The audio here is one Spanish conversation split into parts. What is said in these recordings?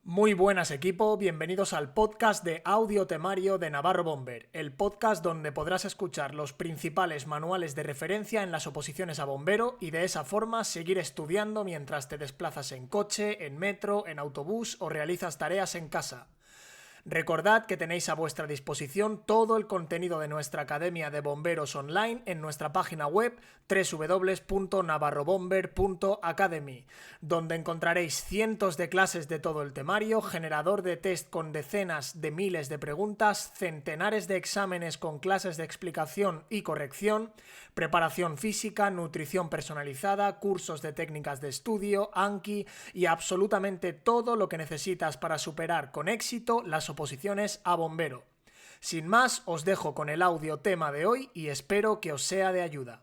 Muy buenas equipo, bienvenidos al podcast de audio temario de Navarro Bomber, el podcast donde podrás escuchar los principales manuales de referencia en las oposiciones a bombero y de esa forma seguir estudiando mientras te desplazas en coche, en metro, en autobús o realizas tareas en casa. Recordad que tenéis a vuestra disposición todo el contenido de nuestra Academia de Bomberos online en nuestra página web www.navarrobomber.academy, donde encontraréis cientos de clases de todo el temario, generador de test con decenas de miles de preguntas, centenares de exámenes con clases de explicación y corrección, preparación física, nutrición personalizada, cursos de técnicas de estudio, Anki y absolutamente todo lo que necesitas para superar con éxito las oposiciones a bombero. Sin más, os dejo con el audio tema de hoy y espero que os sea de ayuda.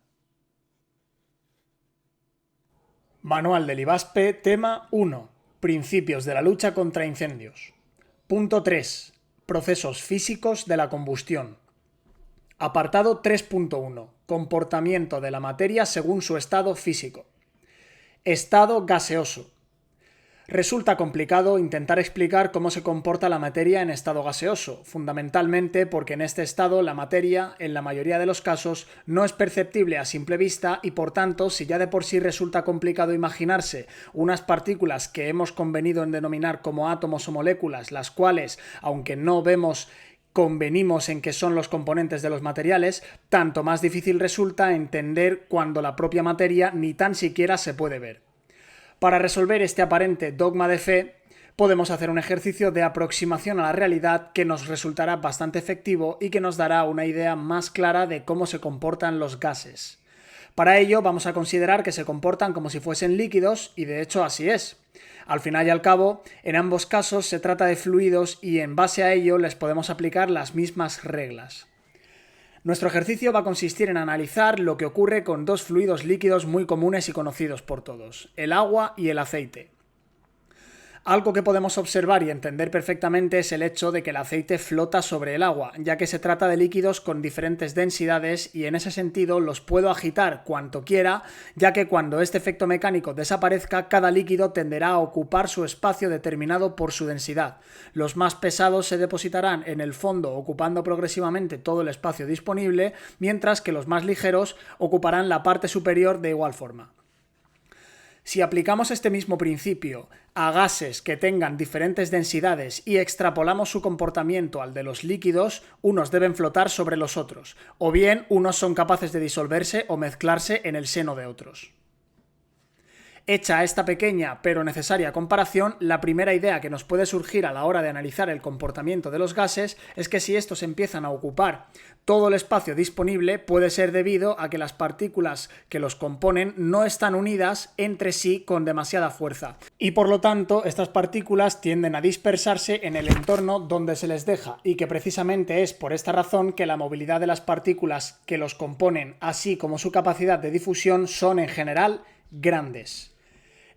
Manual del IBASPE, tema 1. Principios de la lucha contra incendios. Punto 3. Procesos físicos de la combustión. Apartado 3.1. Comportamiento de la materia según su estado físico. Estado gaseoso. Resulta complicado intentar explicar cómo se comporta la materia en estado gaseoso, fundamentalmente porque en este estado la materia, en la mayoría de los casos, no es perceptible a simple vista y por tanto, si ya de por sí resulta complicado imaginarse unas partículas que hemos convenido en denominar como átomos o moléculas, las cuales, aunque no vemos, convenimos en que son los componentes de los materiales, tanto más difícil resulta entender cuando la propia materia ni tan siquiera se puede ver. Para resolver este aparente dogma de fe, podemos hacer un ejercicio de aproximación a la realidad que nos resultará bastante efectivo y que nos dará una idea más clara de cómo se comportan los gases. Para ello vamos a considerar que se comportan como si fuesen líquidos y de hecho así es. Al final y al cabo, en ambos casos se trata de fluidos y en base a ello les podemos aplicar las mismas reglas. Nuestro ejercicio va a consistir en analizar lo que ocurre con dos fluidos líquidos muy comunes y conocidos por todos, el agua y el aceite. Algo que podemos observar y entender perfectamente es el hecho de que el aceite flota sobre el agua, ya que se trata de líquidos con diferentes densidades y en ese sentido los puedo agitar cuanto quiera, ya que cuando este efecto mecánico desaparezca, cada líquido tenderá a ocupar su espacio determinado por su densidad. Los más pesados se depositarán en el fondo ocupando progresivamente todo el espacio disponible, mientras que los más ligeros ocuparán la parte superior de igual forma. Si aplicamos este mismo principio a gases que tengan diferentes densidades y extrapolamos su comportamiento al de los líquidos, unos deben flotar sobre los otros, o bien unos son capaces de disolverse o mezclarse en el seno de otros. Hecha esta pequeña pero necesaria comparación, la primera idea que nos puede surgir a la hora de analizar el comportamiento de los gases es que si estos empiezan a ocupar todo el espacio disponible puede ser debido a que las partículas que los componen no están unidas entre sí con demasiada fuerza y por lo tanto estas partículas tienden a dispersarse en el entorno donde se les deja y que precisamente es por esta razón que la movilidad de las partículas que los componen así como su capacidad de difusión son en general grandes.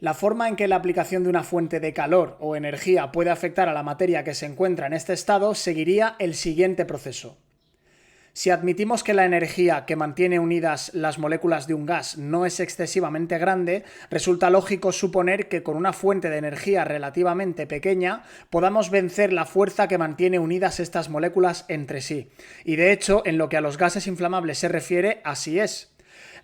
La forma en que la aplicación de una fuente de calor o energía puede afectar a la materia que se encuentra en este estado seguiría el siguiente proceso. Si admitimos que la energía que mantiene unidas las moléculas de un gas no es excesivamente grande, resulta lógico suponer que con una fuente de energía relativamente pequeña podamos vencer la fuerza que mantiene unidas estas moléculas entre sí. Y de hecho, en lo que a los gases inflamables se refiere, así es.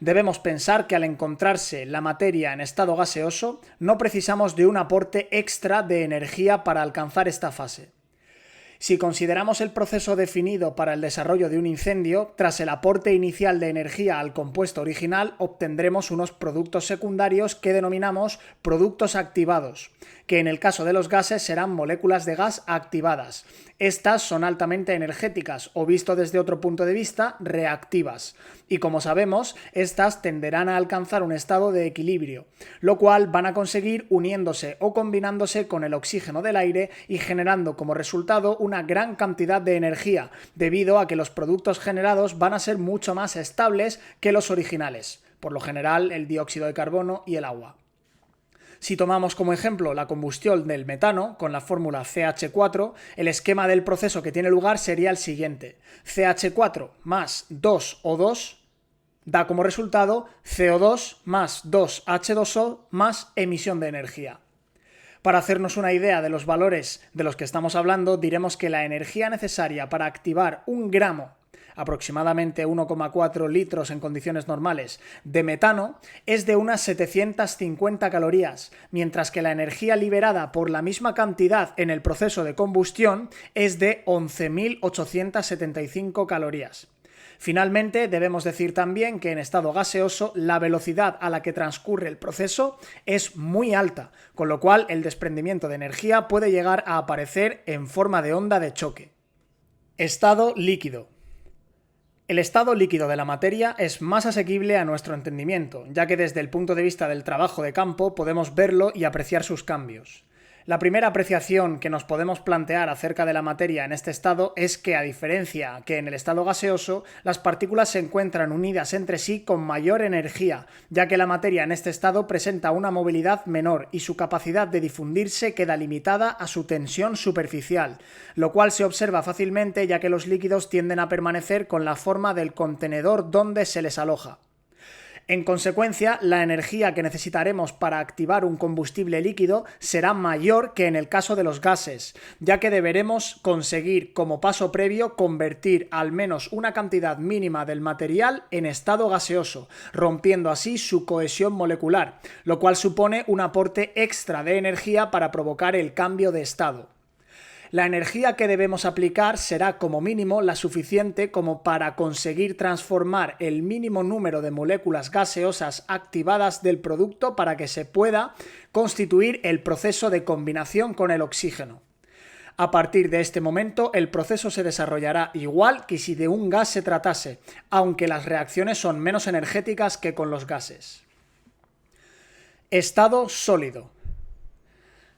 Debemos pensar que al encontrarse la materia en estado gaseoso, no precisamos de un aporte extra de energía para alcanzar esta fase. Si consideramos el proceso definido para el desarrollo de un incendio, tras el aporte inicial de energía al compuesto original, obtendremos unos productos secundarios que denominamos productos activados, que en el caso de los gases serán moléculas de gas activadas. Estas son altamente energéticas o, visto desde otro punto de vista, reactivas. Y como sabemos, estas tenderán a alcanzar un estado de equilibrio, lo cual van a conseguir uniéndose o combinándose con el oxígeno del aire y generando como resultado una gran cantidad de energía, debido a que los productos generados van a ser mucho más estables que los originales, por lo general el dióxido de carbono y el agua. Si tomamos como ejemplo la combustión del metano con la fórmula CH4, el esquema del proceso que tiene lugar sería el siguiente: CH4 más 2O2 da como resultado CO2 más 2H2O más emisión de energía. Para hacernos una idea de los valores de los que estamos hablando, diremos que la energía necesaria para activar 1 gramo, aproximadamente 1,4 litros en condiciones normales, de metano es de unas 750 calorías, mientras que la energía liberada por la misma cantidad en el proceso de combustión es de 11.875 calorías. Finalmente, debemos decir también que en estado gaseoso la velocidad a la que transcurre el proceso es muy alta, con lo cual el desprendimiento de energía puede llegar a aparecer en forma de onda de choque. Estado líquido. El estado líquido de la materia es más asequible a nuestro entendimiento, ya que desde el punto de vista del trabajo de campo podemos verlo y apreciar sus cambios. La primera apreciación que nos podemos plantear acerca de la materia en este estado es que, a diferencia que en el estado gaseoso, las partículas se encuentran unidas entre sí con mayor energía, ya que la materia en este estado presenta una movilidad menor y su capacidad de difundirse queda limitada a su tensión superficial, lo cual se observa fácilmente ya que los líquidos tienden a permanecer con la forma del contenedor donde se les aloja. En consecuencia, la energía que necesitaremos para activar un combustible líquido será mayor que en el caso de los gases, ya que deberemos conseguir como paso previo convertir al menos una cantidad mínima del material en estado gaseoso, rompiendo así su cohesión molecular, lo cual supone un aporte extra de energía para provocar el cambio de estado. La energía que debemos aplicar será como mínimo la suficiente como para conseguir transformar el mínimo número de moléculas gaseosas activadas del producto para que se pueda constituir el proceso de combinación con el oxígeno. A partir de este momento, el proceso se desarrollará igual que si de un gas se tratase, aunque las reacciones son menos energéticas que con los gases. Estado sólido.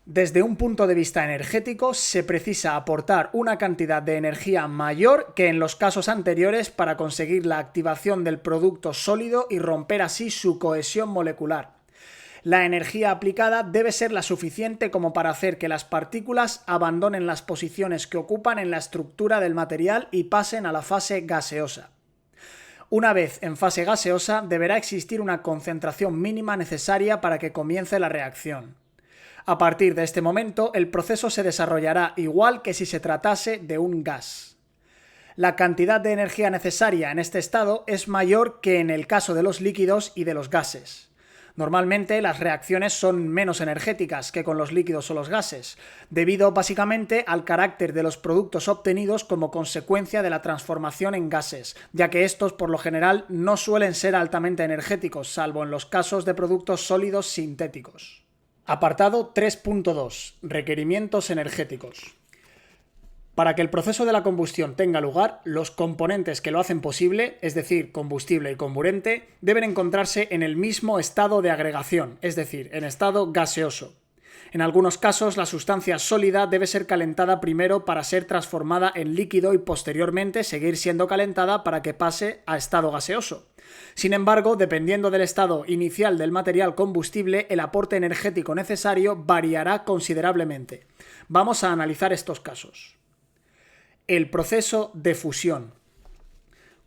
Desde un punto de vista energético, se precisa aportar una cantidad de energía mayor que en los casos anteriores para conseguir la activación del producto sólido y romper así su cohesión molecular. La energía aplicada debe ser la suficiente como para hacer que las partículas abandonen las posiciones que ocupan en la estructura del material y pasen a la fase gaseosa. Una vez en fase gaseosa, deberá existir una concentración mínima necesaria para que comience la reacción. A partir de este momento, el proceso se desarrollará igual que si se tratase de un gas. La cantidad de energía necesaria en este estado es mayor que en el caso de los líquidos y de los gases. Normalmente las reacciones son menos energéticas que con los líquidos o los gases, debido básicamente al carácter de los productos obtenidos como consecuencia de la transformación en gases, ya que estos por lo general no suelen ser altamente energéticos, salvo en los casos de productos sólidos sintéticos. Apartado 3.2. Requerimientos energéticos. Para que el proceso de la combustión tenga lugar, los componentes que lo hacen posible, es decir, combustible y comburente, deben encontrarse en el mismo estado de agregación, es decir, en estado gaseoso. En algunos casos, la sustancia sólida debe ser calentada primero para ser transformada en líquido y posteriormente seguir siendo calentada para que pase a estado gaseoso. Sin embargo, dependiendo del estado inicial del material combustible, el aporte energético necesario variará considerablemente. Vamos a analizar estos casos. El proceso de fusión.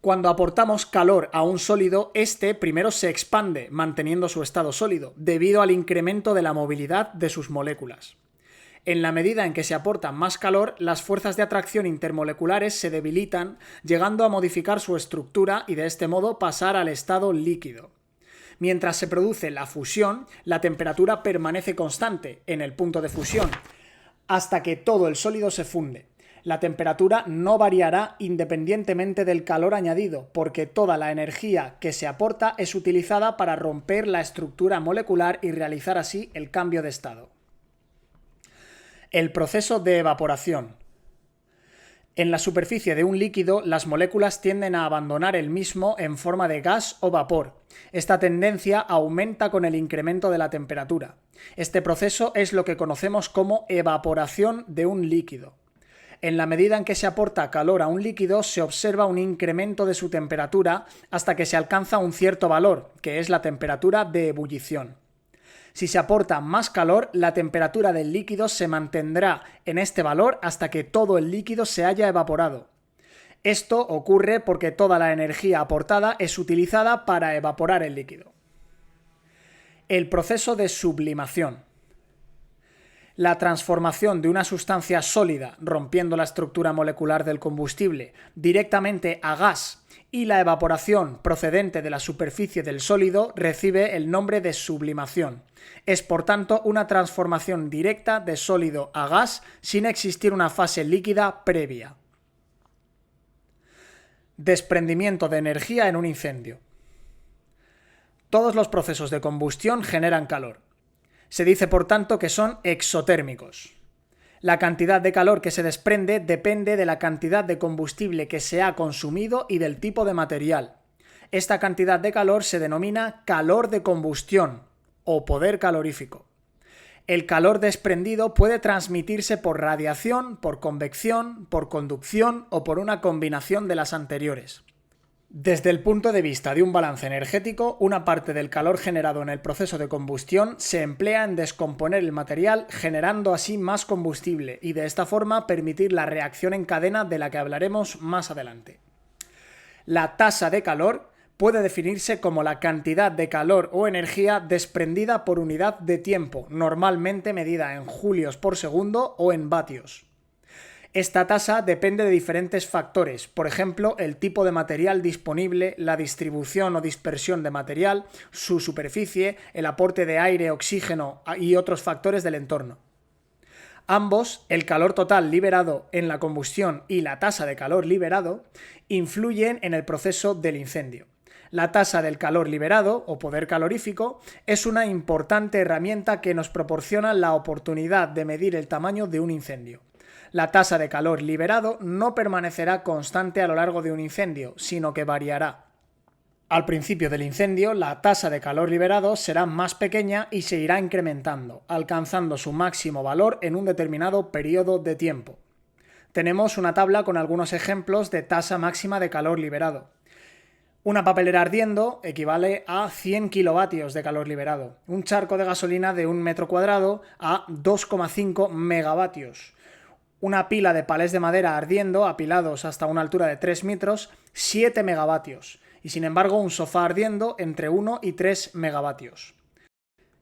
Cuando aportamos calor a un sólido, este primero se expande, manteniendo su estado sólido, debido al incremento de la movilidad de sus moléculas. En la medida en que se aporta más calor, las fuerzas de atracción intermoleculares se debilitan, llegando a modificar su estructura y de este modo pasar al estado líquido. Mientras se produce la fusión, la temperatura permanece constante en el punto de fusión, hasta que todo el sólido se funde. La temperatura no variará independientemente del calor añadido, porque toda la energía que se aporta es utilizada para romper la estructura molecular y realizar así el cambio de estado. El proceso de evaporación. En la superficie de un líquido, las moléculas tienden a abandonar el mismo en forma de gas o vapor. Esta tendencia aumenta con el incremento de la temperatura. Este proceso es lo que conocemos como evaporación de un líquido. En la medida en que se aporta calor a un líquido, se observa un incremento de su temperatura hasta que se alcanza un cierto valor, que es la temperatura de ebullición. Si se aporta más calor, la temperatura del líquido se mantendrá en este valor hasta que todo el líquido se haya evaporado. Esto ocurre porque toda la energía aportada es utilizada para evaporar el líquido. El proceso de sublimación. La transformación de una sustancia sólida, rompiendo la estructura molecular del combustible, directamente a gas y la evaporación procedente de la superficie del sólido recibe el nombre de sublimación. Es por tanto una transformación directa de sólido a gas sin existir una fase líquida previa. Desprendimiento de energía en un incendio. Todos los procesos de combustión generan calor. Se dice, por tanto, que son exotérmicos. La cantidad de calor que se desprende depende de la cantidad de combustible que se ha consumido y del tipo de material. Esta cantidad de calor se denomina calor de combustión o poder calorífico. El calor desprendido puede transmitirse por radiación, por convección, por conducción o por una combinación de las anteriores. Desde el punto de vista de un balance energético, una parte del calor generado en el proceso de combustión se emplea en descomponer el material, generando así más combustible y de esta forma permitir la reacción en cadena de la que hablaremos más adelante. La tasa de calor puede definirse como la cantidad de calor o energía desprendida por unidad de tiempo, normalmente medida en julios por segundo o en vatios. Esta tasa depende de diferentes factores, por ejemplo, el tipo de material disponible, la distribución o dispersión de material, su superficie, el aporte de aire, oxígeno y otros factores del entorno. Ambos, el calor total liberado en la combustión y la tasa de calor liberado, influyen en el proceso del incendio. La tasa del calor liberado, o poder calorífico, es una importante herramienta que nos proporciona la oportunidad de medir el tamaño de un incendio. La tasa de calor liberado no permanecerá constante a lo largo de un incendio, sino que variará. Al principio del incendio, la tasa de calor liberado será más pequeña y se irá incrementando, alcanzando su máximo valor en un determinado periodo de tiempo. Tenemos una tabla con algunos ejemplos de tasa máxima de calor liberado. Una papelera ardiendo equivale a 100 kilovatios de calor liberado. Un charco de gasolina de 1 metro cuadrado a 2,5 megavatios. Una pila de palés de madera ardiendo, apilados hasta una altura de 3 metros, 7 megavatios. Y sin embargo, un sofá ardiendo entre 1 y 3 megavatios.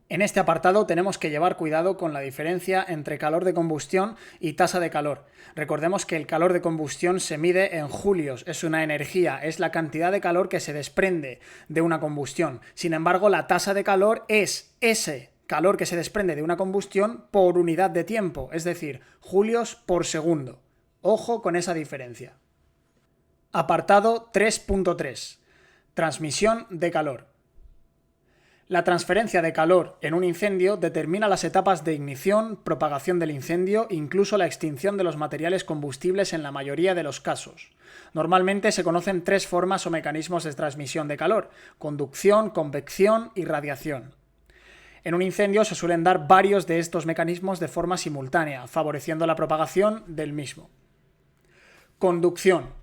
En este apartado tenemos que llevar cuidado con la diferencia entre calor de combustión y tasa de calor. Recordemos que el calor de combustión se mide en julios, es una energía, es la cantidad de calor que se desprende de una combustión. Sin embargo, la tasa de calor es ese calor que se desprende de una combustión por unidad de tiempo, es decir, julios por segundo. Ojo con esa diferencia. Apartado 3.3. Transmisión de calor. La transferencia de calor en un incendio determina las etapas de ignición, propagación del incendio, incluso la extinción de los materiales combustibles en la mayoría de los casos. Normalmente se conocen 3 formas o mecanismos de transmisión de calor: conducción, convección y radiación. En un incendio se suelen dar varios de estos mecanismos de forma simultánea, favoreciendo la propagación del mismo. Conducción.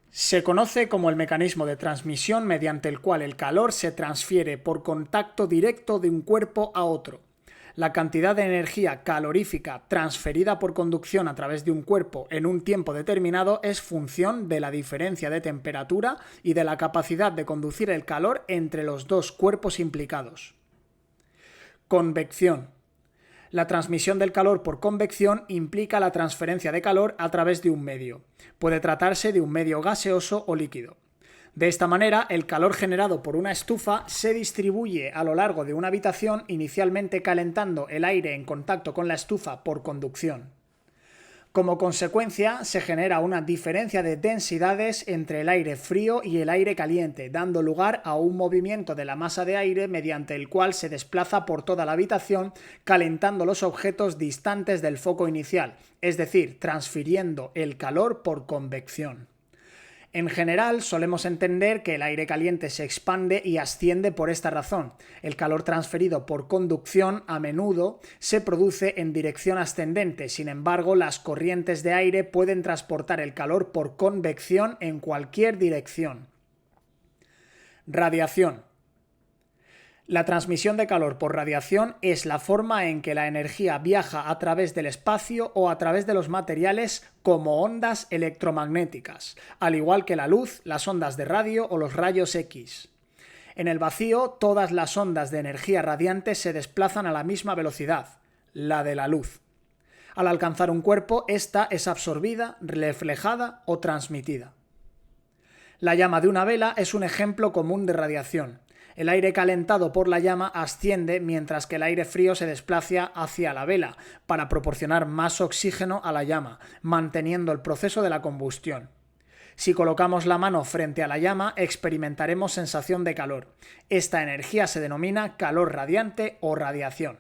Se conoce como el mecanismo de transmisión mediante el cual el calor se transfiere por contacto directo de un cuerpo a otro. La cantidad de energía calorífica transferida por conducción a través de un cuerpo en un tiempo determinado es función de la diferencia de temperatura y de la capacidad de conducir el calor entre los dos cuerpos implicados. Convección. La transmisión del calor por convección implica la transferencia de calor a través de un medio. Puede tratarse de un medio gaseoso o líquido. De esta manera, el calor generado por una estufa se distribuye a lo largo de una habitación, inicialmente calentando el aire en contacto con la estufa por conducción. Como consecuencia, se genera una diferencia de densidades entre el aire frío y el aire caliente, dando lugar a un movimiento de la masa de aire mediante el cual se desplaza por toda la habitación, calentando los objetos distantes del foco inicial, es decir, transfiriendo el calor por convección. En general, solemos entender que el aire caliente se expande y asciende por esta razón. El calor transferido por conducción a menudo se produce en dirección ascendente, sin embargo, las corrientes de aire pueden transportar el calor por convección en cualquier dirección. Radiación. La transmisión de calor por radiación es la forma en que la energía viaja a través del espacio o a través de los materiales como ondas electromagnéticas, al igual que la luz, las ondas de radio o los rayos X. En el vacío, todas las ondas de energía radiante se desplazan a la misma velocidad, la de la luz. Al alcanzar un cuerpo, ésta es absorbida, reflejada o transmitida. La llama de una vela es un ejemplo común de radiación. El aire calentado por la llama asciende mientras que el aire frío se desplaza hacia la vela para proporcionar más oxígeno a la llama, manteniendo el proceso de la combustión. Si colocamos la mano frente a la llama, experimentaremos sensación de calor. Esta energía se denomina calor radiante o radiación.